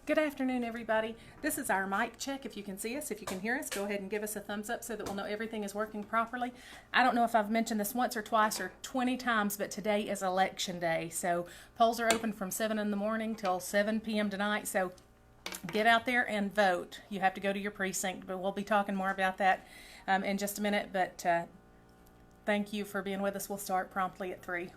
Good afternoon, everybody. This is our mic check. If you can see us, if you can hear us, go ahead and give us a thumbs up so that we'll know everything is working properly. I don't know if I've mentioned this once or twice or 20 times, but today is election day. So polls are open from 7 in the morning till 7 p.m. tonight. So get out there and vote. You have to go to your precinct, but we'll be talking more about that in just a minute. But thank you for being with us. We'll start promptly at 3.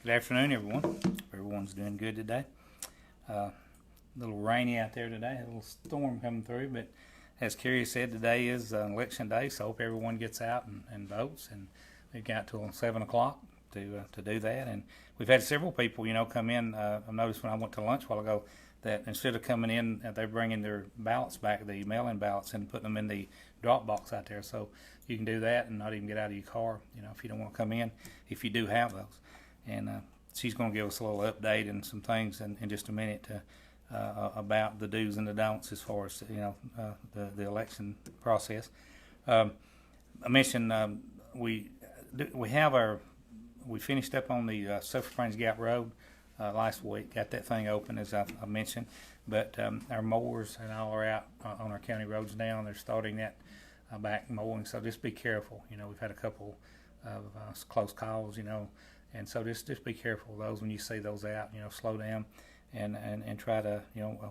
Good afternoon, everyone. Hope everyone's doing good today. A little rainy out there today, a little storm coming through, but as Carey said, today is election day, so I hope everyone gets out and votes. And we've got till 7 o'clock to do that. And we've had several people, come in. I noticed when I went to lunch a while ago that instead of coming in, they're bringing their ballots back, the mail-in ballots, and putting them in the drop box out there. So you can do that and not even get out of your car, if you don't want to come in, if you do have those. And she's going to give us a little update and some things in just a minute about the do's and the don'ts as far as the election process. I mentioned we finished up on the Sulphur Springs Gap Road last week. Got that thing open as I mentioned, but our mowers and all are out on our county roads now, and they're starting that back mowing. So just be careful. We've had a couple of close calls. And so just be careful of those when you see those out. Slow down and try to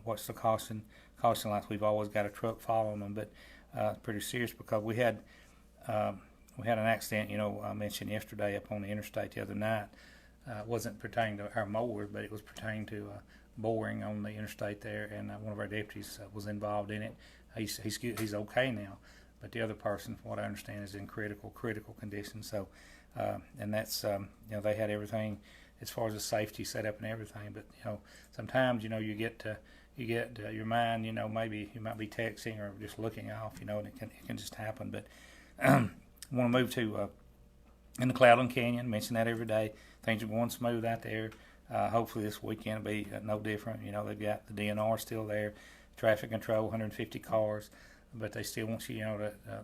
watch the caution lights. We've always got a truck following them, but pretty serious because we had an accident. I mentioned yesterday up on the interstate the other night. It wasn't pertaining to our mowers, but it was pertaining to boring on the interstate there, and one of our deputies was involved in it. He's okay now, but the other person, from what I understand, is in critical condition. So. And that's they had everything as far as the safety set up and everything, but sometimes you get your mind, maybe you might be texting or just looking off, and it can just happen. But I want to move to in the Cloudland Canyon. Mention that every day. Things are going smooth out there. Hopefully this weekend will be no different. They've got the DNR still there, traffic control, 150 cars, but they still want you,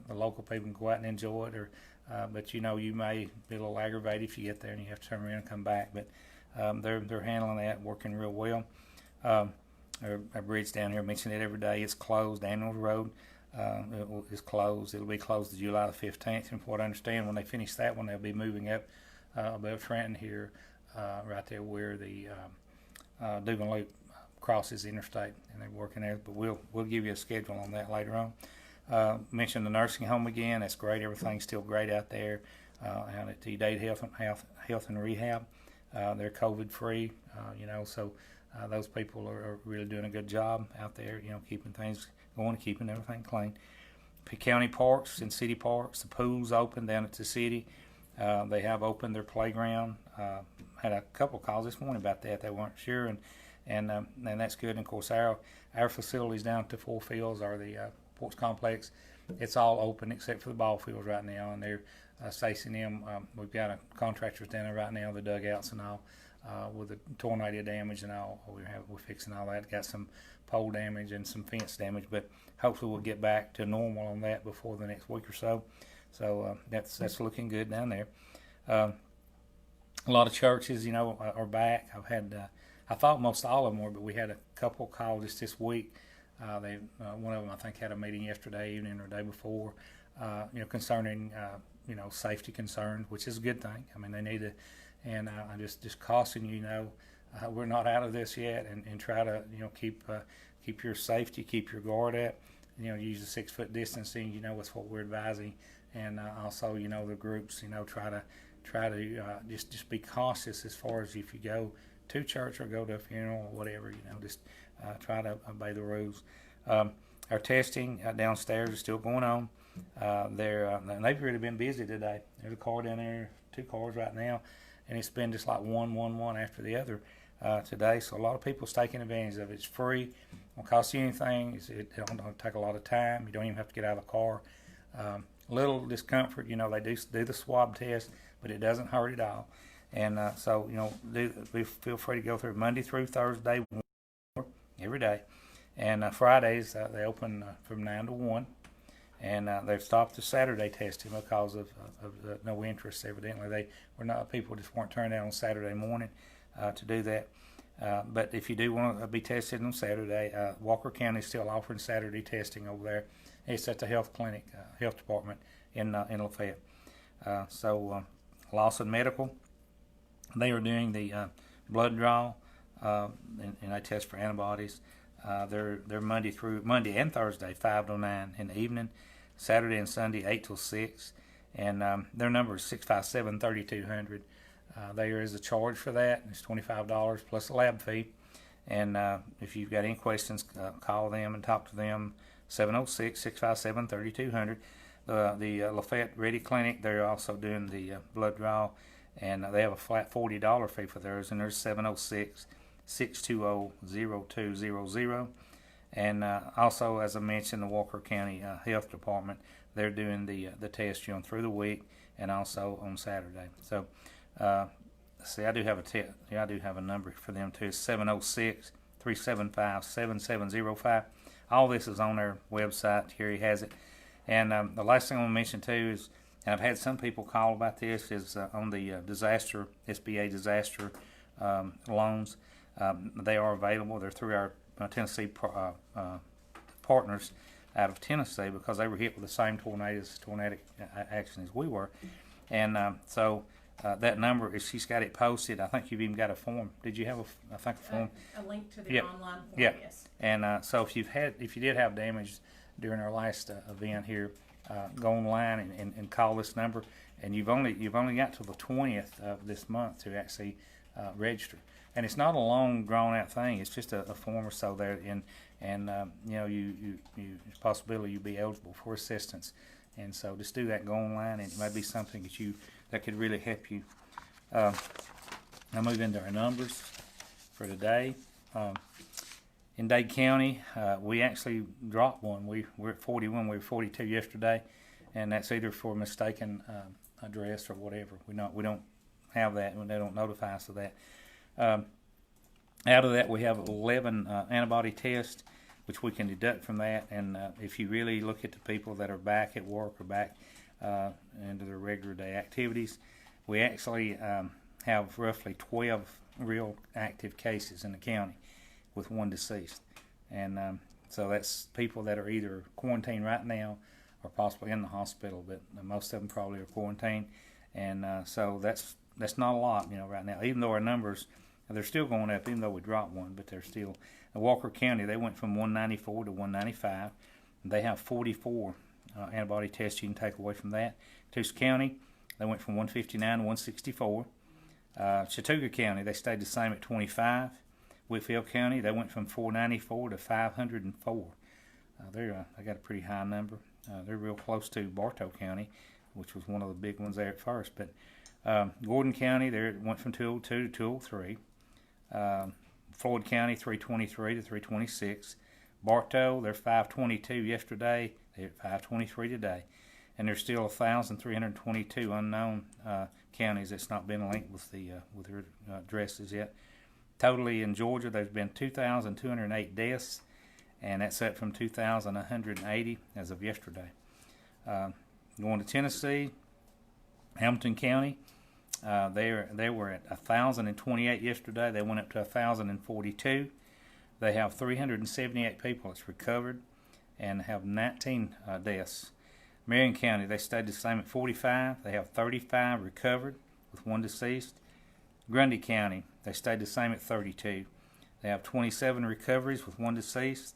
the local people can go out and enjoy it. But you may be a little aggravated if you get there and you have to turn around and come back. But they're handling that, working real well. Our bridge down here, I mention it every day. It's closed. Daniels Road is closed. It'll be closed to July the 15th. And from what I understand, when they finish that one, they'll be moving up above Trenton here, right there where the Dugan Loop crosses the interstate, and they're working there. But we'll give you a schedule on that later on. Mention the nursing home again. That's great. Everything's still great out there. Out at the Dade Health and Rehab. They're COVID free. So those people are really doing a good job out there. Keeping things going, keeping everything clean. County parks and city parks. The pool's open down at the city. They have opened their playground. Had a couple calls this morning about that. They weren't sure, and that's good. And of course, our facilities down at the Four Fields are the sports complex. It's all open except for the ball fields right now, and Stacey and them, we've got a contractors down there right now, the dugouts and all, with the tornado damage and all. We're fixing all that. Got some pole damage and some fence damage, but hopefully we'll get back to normal on that before the next week or so. So that's looking good down there. A lot of churches, are back. I thought most all of them were, but we had a couple call just this week. One of them I think had a meeting yesterday evening or the day before, concerning safety concerns, which is a good thing. I mean, they need to, and I just caution we're not out of this yet, and try to keep your safety, keep your guard up. Use the 6 foot distancing. That's what we're advising, and also the groups. Try to just be cautious as far as if you go to church or go to a funeral or whatever. Just try to obey the rules. Our testing downstairs is still going on. And they've really been busy today. There's a car down there, 2 cars right now, and it's been just like one after the other today. So a lot of people's taking advantage of it. It's free, won't cost you anything. It don't take a lot of time. You don't even have to get out of the car. Little discomfort, they do the swab test, but it doesn't hurt at all. And feel free to go through Monday through Thursday every day. And Fridays they open from 9 to 1. And they've stopped the Saturday testing because of no interest. Evidently, people just weren't turning out on Saturday morning to do that. But if you do want to be tested on Saturday, Walker County is still offering Saturday testing over there. It's at the health clinic, health department in Lafayette. Lawson Medical, they are doing the blood draw, and they test for antibodies. They're Monday and Thursday, 5 to 9 in the evening, Saturday and Sunday, 8 till 6, and their number is 657-3200. There is a charge for that. It's $25 plus a lab fee, and if you've got any questions, call them and talk to them, 706-657-3200. The Lafayette Ready Clinic, they're also doing the blood draw, and they have a flat $40 fee for theirs, and there's 706-620-0200. And also, as I mentioned, the Walker County Health Department, they're doing the test through the week and also on Saturday. So, I do have a number for them too. It's 706-375-7705. All this is on their website. Carey has it. And the last thing I want to mention too is, and I've had some people call about this, is on the SBA disaster loans. They are available. They're through our Tennessee partners out of Tennessee, because they were hit with the same tornadic action as we were. And that number, she's got it posted. I think you've even got a form. Did you have a form? A link to the online form, yeah. Yes. And so if you did have damage during our last event here, go online and call this number. And you've only got till the 20th of this month to actually register. And it's not a long, drawn-out thing. It's just a form or so there, and it's a possibility you'll be eligible for assistance. And so just do that. Go online, and it may be something that could really help you. I'll move into our numbers for today. In Dade County, we actually dropped one. We're at 41. We were 42 yesterday, and that's either for mistaken address or whatever. We don't have that, and they don't notify us of that. Out of that, we have 11 antibody tests, which we can deduct from that. And if you really look at the people that are back at work or back into their regular day activities, we actually have roughly 12 real active cases in the county with 1 deceased. And so that's people that are either quarantined right now or possibly in the hospital, but most of them probably are quarantined. And so that's not a lot, right now. Even though our numbers, they're still going up, even though we dropped one, but they're still. In Walker County, they went from 194 to 195. They have 44 antibody tests you can take away from that. Toulouse County, they went from 159 to 164. Chattooga County, they stayed the same at 25. Whitfield County, they went from 494 to 504. They got a pretty high number. They're real close to Bartow County, which was one of the big ones there at first. But Gordon County, they went from 202 to 203. Floyd County, 323 to 326. Bartow, they're 522 yesterday. They're at 523 today. and there's still 1,322 unknown counties that's not been linked with their addresses yet. Totally in Georgia, there's been 2,208 deaths, and that's up from 2,180 as of yesterday. Going to Tennessee, Hamilton County, they were at 1,028 yesterday. They went up to 1,042. They have 378 people that's recovered and have 19 deaths. Marion County, they stayed the same at 45. They have 35 recovered with 1 deceased. Grundy County, they stayed the same at 32. They have 27 recoveries with 1 deceased.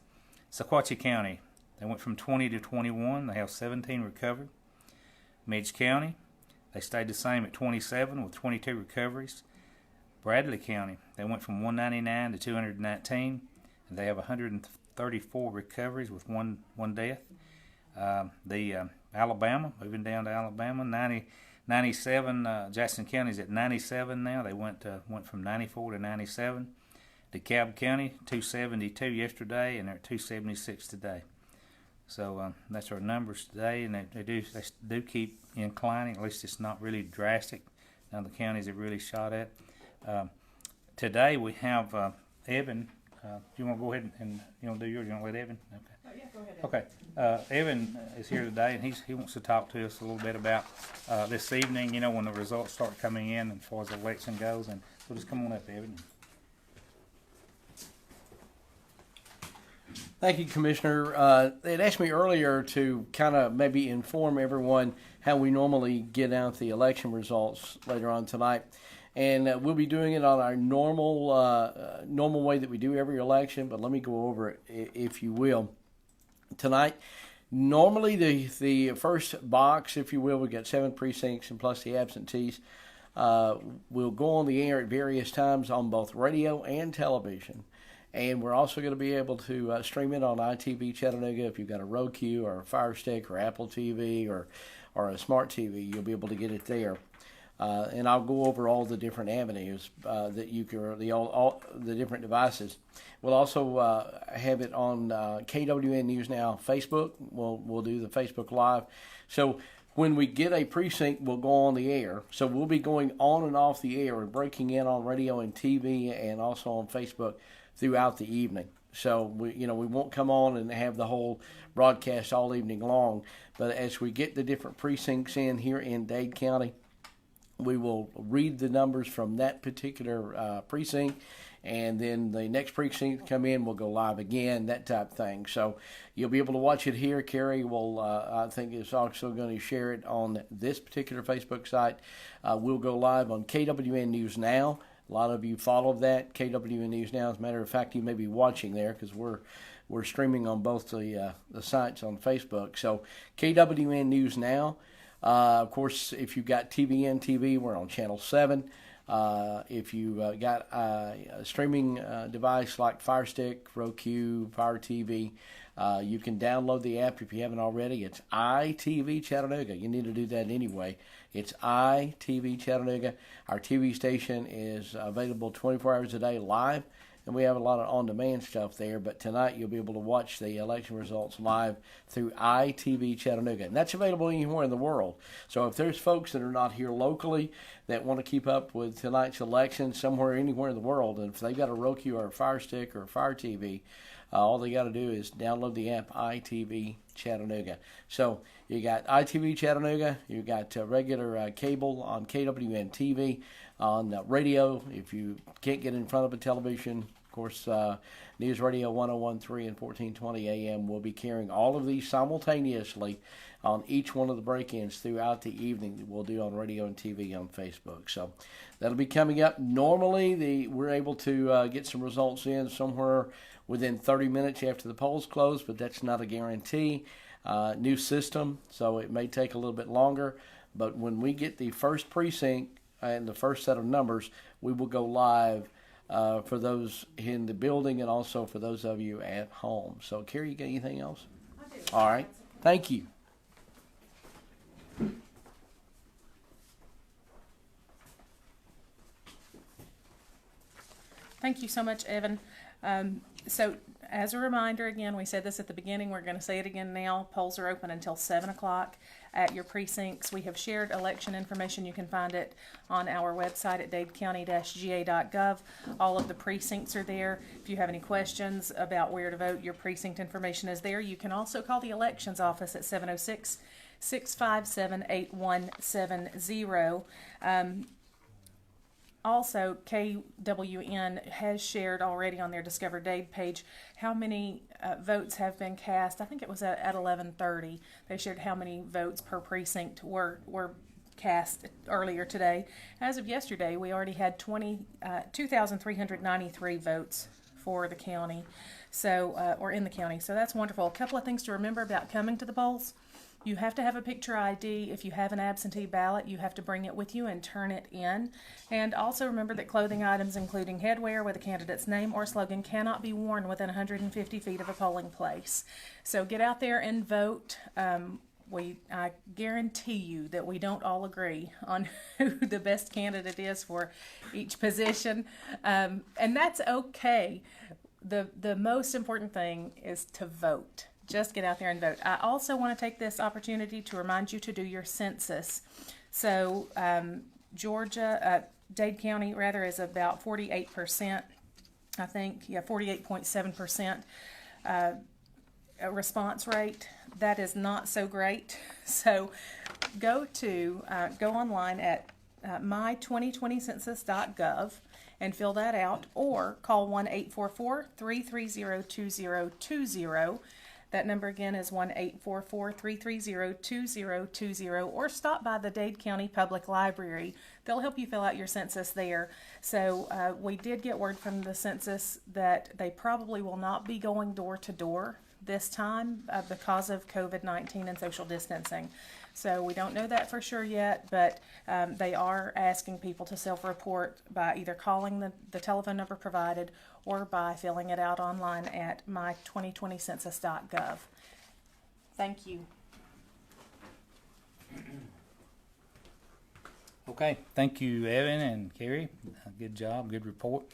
Sequatchie County, they went from 20 to 21. They have 17 recovered. Midge County, they stayed the same at 27 with 22 recoveries. Bradley County, they went from 199 to 219, and they have 134 recoveries with one death. Alabama, moving down to Alabama, 97. Jackson County's at 97 now. They went from 94 to 97. DeKalb County, 272 yesterday, and they're at 276 today. So that's our numbers today, and they do keep inclining. At least it's not really drastic. Now the counties have really shot at. Today we have Evan. Do you want to go ahead and do yours? You want to let Evan? Okay. Oh, yeah, go ahead. Okay. Evan is here today, and he wants to talk to us a little bit about this evening. When the results start coming in, as far as the election goes, and so just come on up, Evan. Thank you, Commissioner. They had asked me earlier to kind of maybe inform everyone how we normally get out the election results later on tonight. And we'll be doing it on our normal way that we do every election, but let me go over it, if you will. Tonight, normally the first box, if you will, we got 7 precincts and plus the absentees. We'll go on the air at various times on both radio and television. And we're also going to be able to stream it on ITV Chattanooga. If you've got a Roku or a Fire Stick or Apple TV or a Smart TV, you'll be able to get it there. And I'll go over all the different avenues that you can, all the different devices. We'll also have it on KWN News Now Facebook. We'll do the Facebook Live. So when we get a precinct, we'll go on the air. So we'll be going on and off the air and breaking in on radio and TV and also on Facebook throughout the evening. So we won't come on and have the whole broadcast all evening long. But as we get the different precincts in here in Dade County, we will read the numbers from that particular precinct, and then the next precinct come in, we'll go live again, that type of thing. So you'll be able to watch it here. Carey will, I think, is also going to share it on this particular Facebook site. We'll go live on KWN News Now. A lot of you follow that, KWN News Now. As a matter of fact, you may be watching there because we're streaming on both the sites on Facebook. So KWN News Now. Of course, if you've got TVN TV, we're on Channel 7. If you got a streaming device like Fire Stick, Roku, Fire TV, you can download the app if you haven't already. It's ITV Chattanooga. You need to do that anyway. It's ITV Chattanooga. Our TV station is available 24 hours a day live, and we have a lot of on-demand stuff there. But tonight you'll be able to watch the election results live through ITV Chattanooga, and that's available anywhere in the world. So if there's folks that are not here locally that want to keep up with tonight's election somewhere, anywhere in the world, and if they've got a Roku or a Fire Stick or a Fire TV, all they got to do is download the app ITV Chattanooga. So you got ITV Chattanooga, you got regular cable on KWN TV, on radio. If you can't get in front of a television, of course, News Radio 101.3 and 1420 AM will be carrying all of these simultaneously on each one of the break-ins throughout the evening that we'll do on radio and TV on Facebook. So that'll be coming up. Normally, we're able to get some results in somewhere within 30 minutes after the polls close, but that's not a guarantee. New system, so it may take a little bit longer. But when we get the first precinct and the first set of numbers, we will go live for those in the building and also for those of you at home. So, Carey, you got anything else? I do. All right. Thank you. Thank you so much, Evan. So as a reminder, again, we said this at the beginning, we're going to say it again now. Polls are open until 7 o'clock at your precincts. We have shared election information. You can find it on our website at dadecounty-ga.gov. All of the precincts are there. If you have any questions about where to vote, your precinct information is there. You can also call the elections office at 706-657-8170. Also, KWN has shared already on their Discover Dade page how many votes have been cast. I think it was at 11:30. They shared how many votes per precinct were cast earlier today. As of yesterday, we already had 2,393 votes for the county, or in the county. So that's wonderful. A couple of things to remember about coming to the polls. You have to have a picture ID. If you have an absentee ballot, you have to bring it with you and turn it in. And also remember that clothing items, including headwear with a candidate's name or slogan, cannot be worn within 150 feet of a polling place. So get out there and vote. I guarantee you that we don't all agree on who the best candidate is for each position, and that's okay. The most important thing is to vote. Just get out there and vote. I also want to take this opportunity to remind you to do your census. So Dade County rather is about 48%, I think, 48.7% response rate. That is not so great. So go online at my2020census.gov and fill that out, or call 1-844-330-2020. That number again is 1-844-330-2020, or stop by the Dade County Public Library. They'll help you fill out your census there. So we did get word from the census that they probably will not be going door to door this time because of COVID-19 and social distancing. So we don't know that for sure yet, but they are asking people to self-report by either calling the telephone number provided or by filling it out online at my2020census.gov. Thank you. Okay, thank you, Evan and Carey. Good job, good report.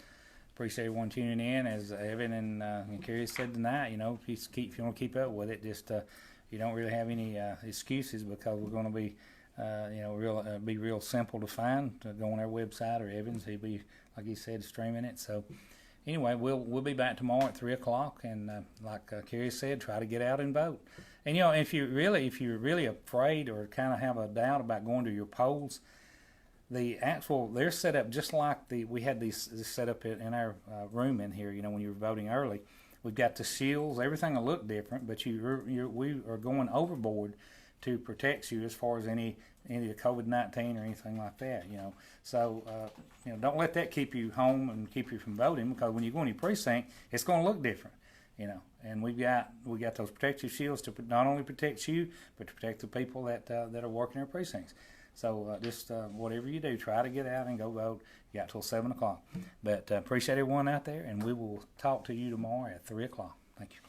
Appreciate everyone tuning in. As Evan and Carey said tonight, if you want to keep up with it, just you don't really have any excuses, because we're going to be, be real simple to find. Go on our website, or Evans, he'll be, like he said, streaming it. So anyway, we'll be back tomorrow at 3 o'clock, and like Carey said, try to get out and vote. And if you're really afraid or kind of have a doubt about going to your polls, they're set up just like we had these set up in our room in here. When you were voting early, we've got the shields. Everything will look different, but we are going overboard to protect you as far as any of the COVID-19 or anything like that. So don't let that keep you home and keep you from voting, because when you go in your precinct, it's going to look different. And we got those protective shields to not only protect you, but to protect the people that are working in our precincts. So just whatever you do, try to get out and go vote. You got till 7 o'clock. But appreciate everyone out there, and we will talk to you tomorrow at 3 o'clock. Thank you.